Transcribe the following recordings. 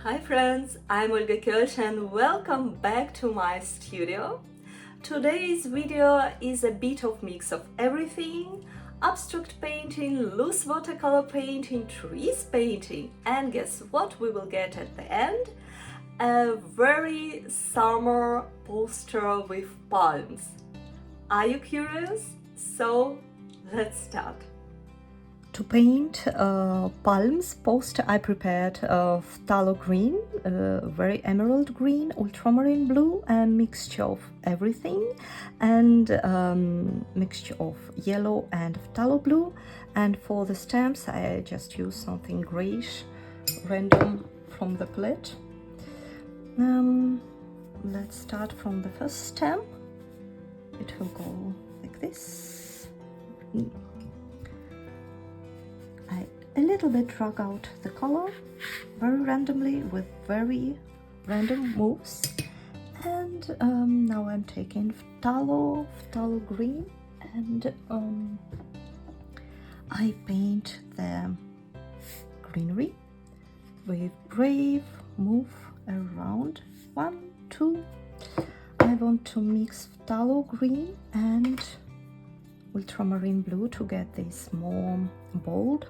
Hi friends, I'm Olga Koelsch and welcome back to my studio. Today's video is a bit of mix of everything: abstract painting, loose watercolor painting, trees painting, and guess what we will get at the end? A very summer poster with palms. Are you curious? So let's start. To paint palms poster, I prepared Phtthalo green, very emerald green, ultramarine blue, and mixture of everything, and mixture of yellow and Phtthalo blue. And for the stamps, I just use something grayish, random from the palette. Let's start from the first stamp. It will go like this. I a little bit drag out the color very randomly with very random moves, and now I'm taking Phtthalo green, and I paint the greenery with brave move around 1, 2. I want to mix Phtthalo green and ultramarine blue to get this more bold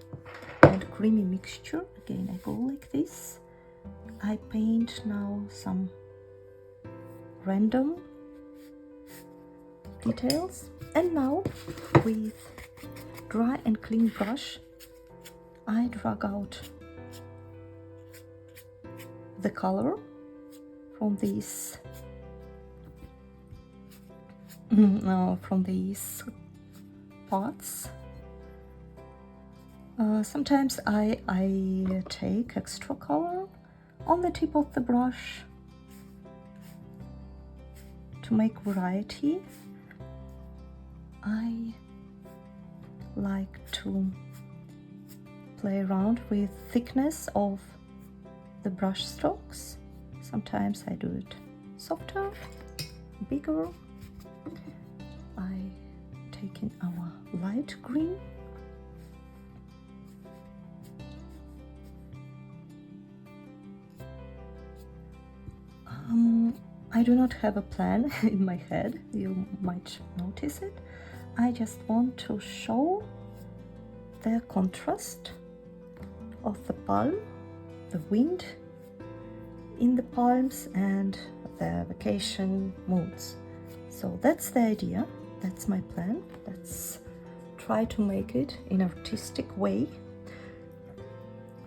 and creamy mixture. Again, I go like this. I paint now some random details, and now with dry and clean brush I drag out the color from these parts. Sometimes I take extra color on the tip of the brush to make variety. I like to play around with thickness of the brush strokes. Sometimes I do it softer, bigger. I take in our light green. I do not have a plan in my head, you might notice it. I just want to show the contrast of the palm, the wind in the palms, and the vacation moods. So that's the idea, that's my plan. Let's try to make it in an artistic way.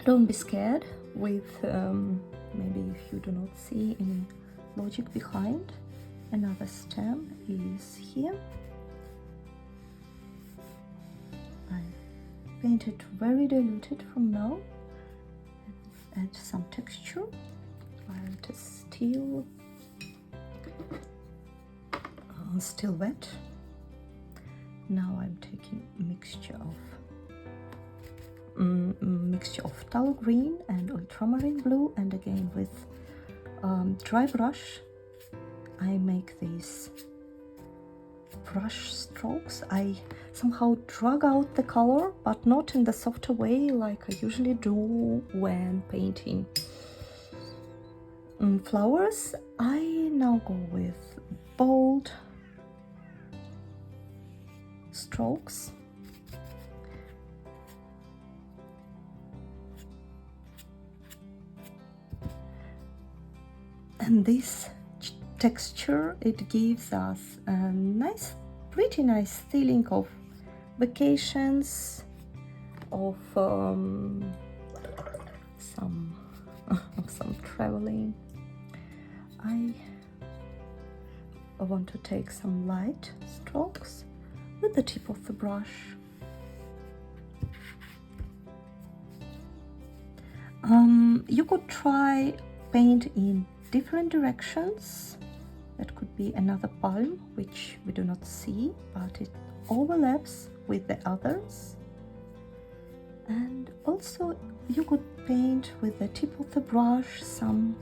Don't be scared with maybe if you do not see any logic behind. Another stamp is here. I paint it very diluted from now. Add some texture while it is still wet. Now I'm taking a mixture of Phtthalo green and ultramarine blue, and again with dry brush I make these brush strokes. I somehow drag out the color, but not in the softer way like I usually do when painting flowers. I now go with bold strokes. And this texture, it gives us a pretty nice feeling of vacations, of some traveling. I want to take some light strokes with the tip of the brush. You could try paint in different directions. That could be another palm which we do not see, but it overlaps with the others. And also you could paint with the tip of the brush some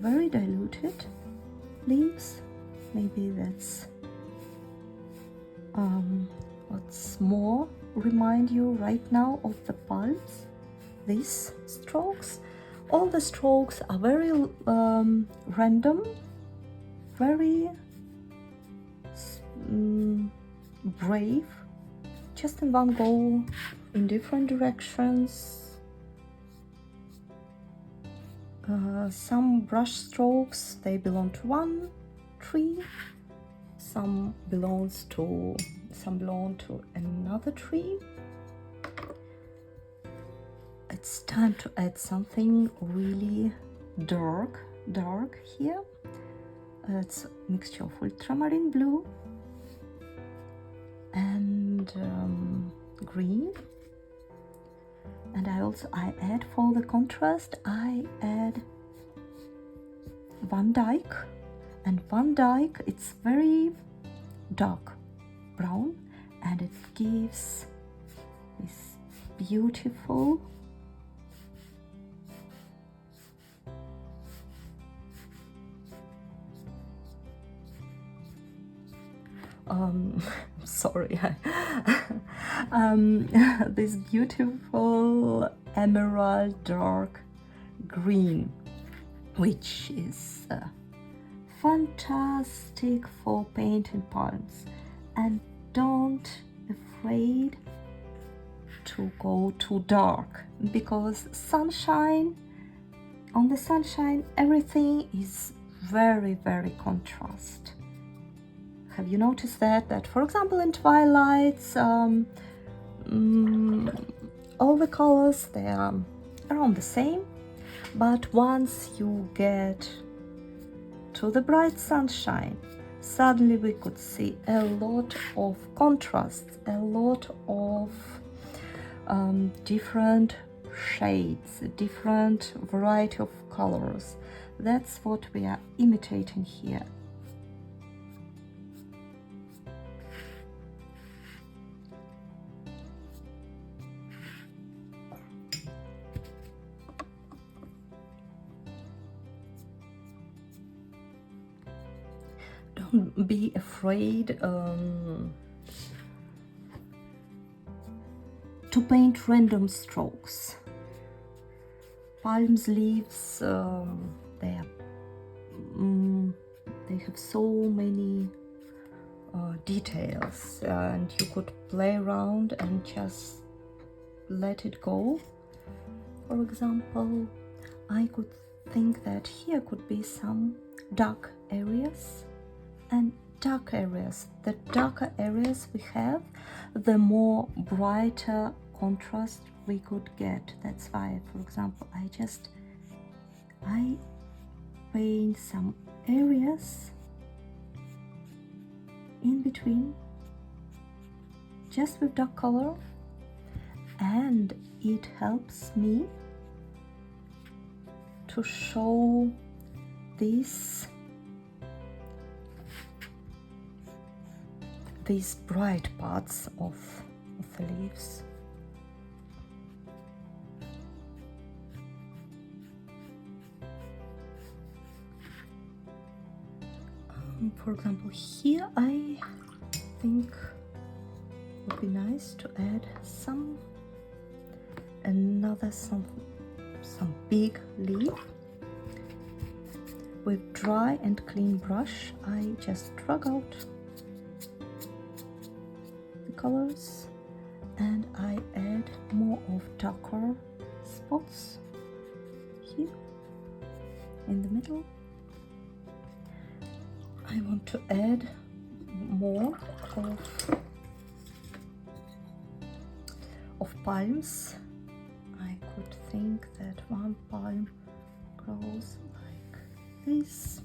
very diluted leaves. Maybe that's what's more remind you right now of the palms, these strokes. All the strokes are very random, very brave, just in one go, in different directions. Some brush strokes, they belong to one tree, some belong to another tree. It's time to add something really dark here. It's a mixture of ultramarine blue and green. And I add, for the contrast, I add Vandyke. And Vandyke, it's very dark brown, and it gives this beautiful sorry, this beautiful emerald dark green, which is fantastic for painting palms. And don't afraid to go too dark, because on the sunshine everything is very contrast. Have you noticed that for example in twilights all the colors, they are around the same, but once you get to the bright sunshine, suddenly we could see a lot of contrasts, a lot of different shades, different variety of colors. That's what we are imitating here. Don't be afraid to paint random strokes. Palm leaves, they have so many details, and you could play around and just let it go. For example, I could think that here could be some dark areas and dark areas. The darker areas we have, the more brighter contrast we could get. That's why, for example, I paint some areas in between just with dark color, and it helps me to show these bright parts of the leaves. For example, here I think it would be nice to add some big leaf. With dry and clean brush, I just drag out the colors, and I add more of darker spots here in the middle. I want to add more of palms. I could think that one palm grows like this.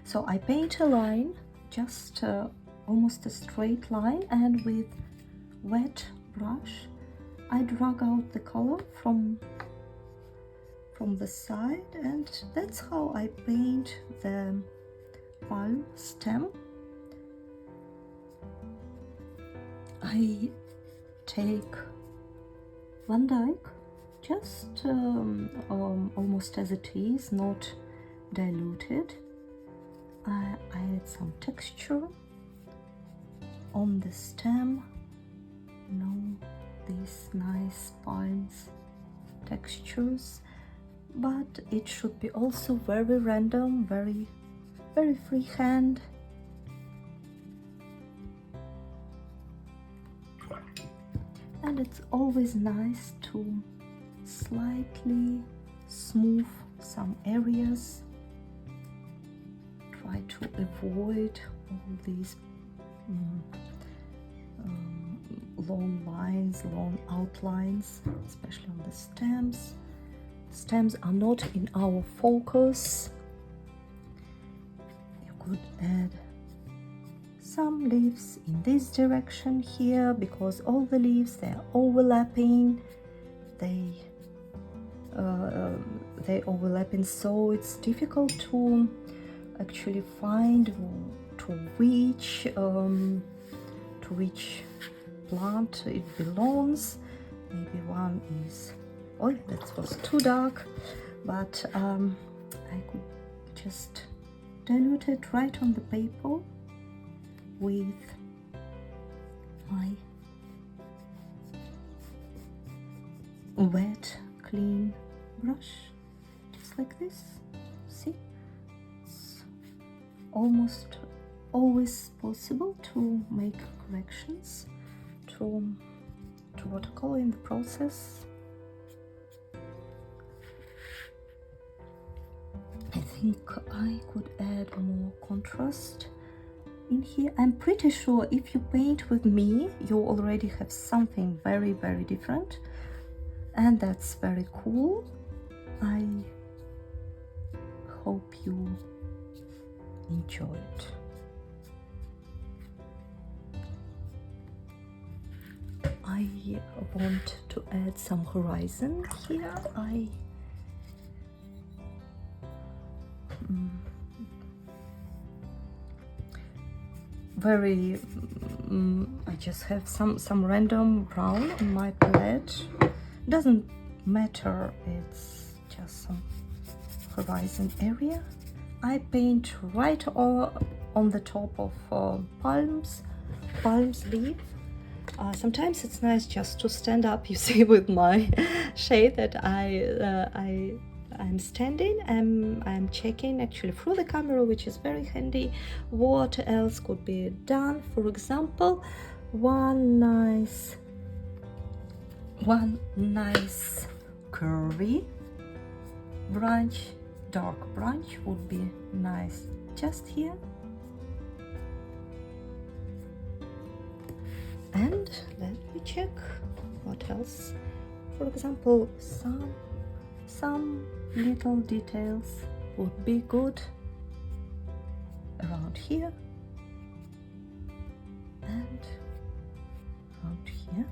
So I paint a line, just almost a straight line, and with wet brush I drag out the color from the side, and that's how I paint the palm stem. I take Vandyke just almost as it is, not diluted. I add some texture on the stem, these nice palms textures. but it should be also very random, very freehand. And it's always nice to slightly smooth some areas. Try to avoid all these long lines, long outlines, especially on the stems. Stems are not in our focus. You could add some leaves in this direction here, because all the leaves, they're overlapping. They overlapping, so it's difficult to actually find to which plant it belongs. Maybe one is, oh, that was too dark, but I could just dilute it right on the paper with my wet, clean brush, just like this. See, it's almost always possible to make corrections to watercolor in the process. I think I could add more contrast in here. I'm pretty sure if you paint with me, you already have something very different, and that's very cool. I hope you enjoy it. I want to add some horizon here. I just have some random brown on my palette. Doesn't matter, it's just some horizon area. I paint right on the top of palms leaf. Sometimes it's nice just to stand up, you see, with my shade that I'm standing. I'm checking actually through the camera, which is very handy, what else could be done. For example, one nice curvy branch, dark branch would be nice just here. And let me check what else. For example, some little details would be good around here and around here.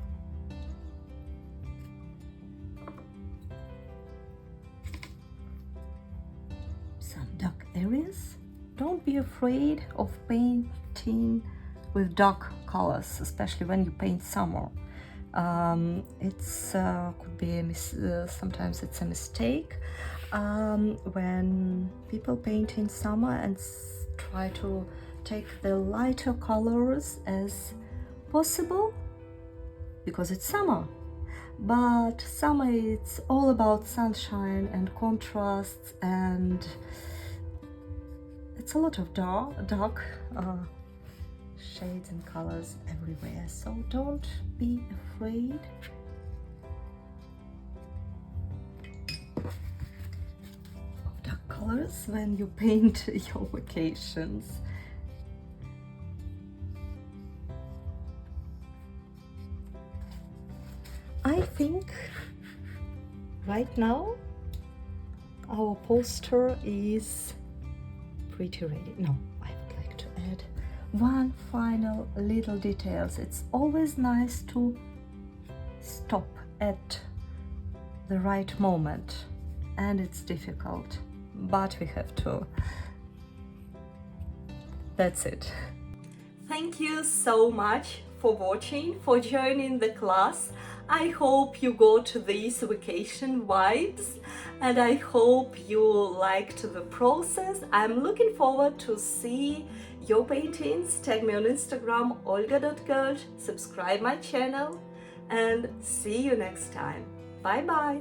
Some dark areas. Don't be afraid of painting with dark colors, especially when you paint summer. It's could be sometimes it's a mistake when people paint in summer and try to take the lighter colors as possible because it's summer. But summer, it's all about sunshine and contrasts, and it's a lot of dark shades and colors everywhere, so don't be afraid of dark colors when you paint your vacations. I think right now our poster is pretty ready. No, I would like to add one final little details. It's always nice to stop at the right moment, and it's difficult, but we have to. That's it. Thank you so much for watching, for joining the class. I hope you got these vacation vibes, and I hope you liked the process. I'm looking forward to see your paintings. Tag me on Instagram, olga.koelsch, subscribe my channel, and see you next time. Bye bye.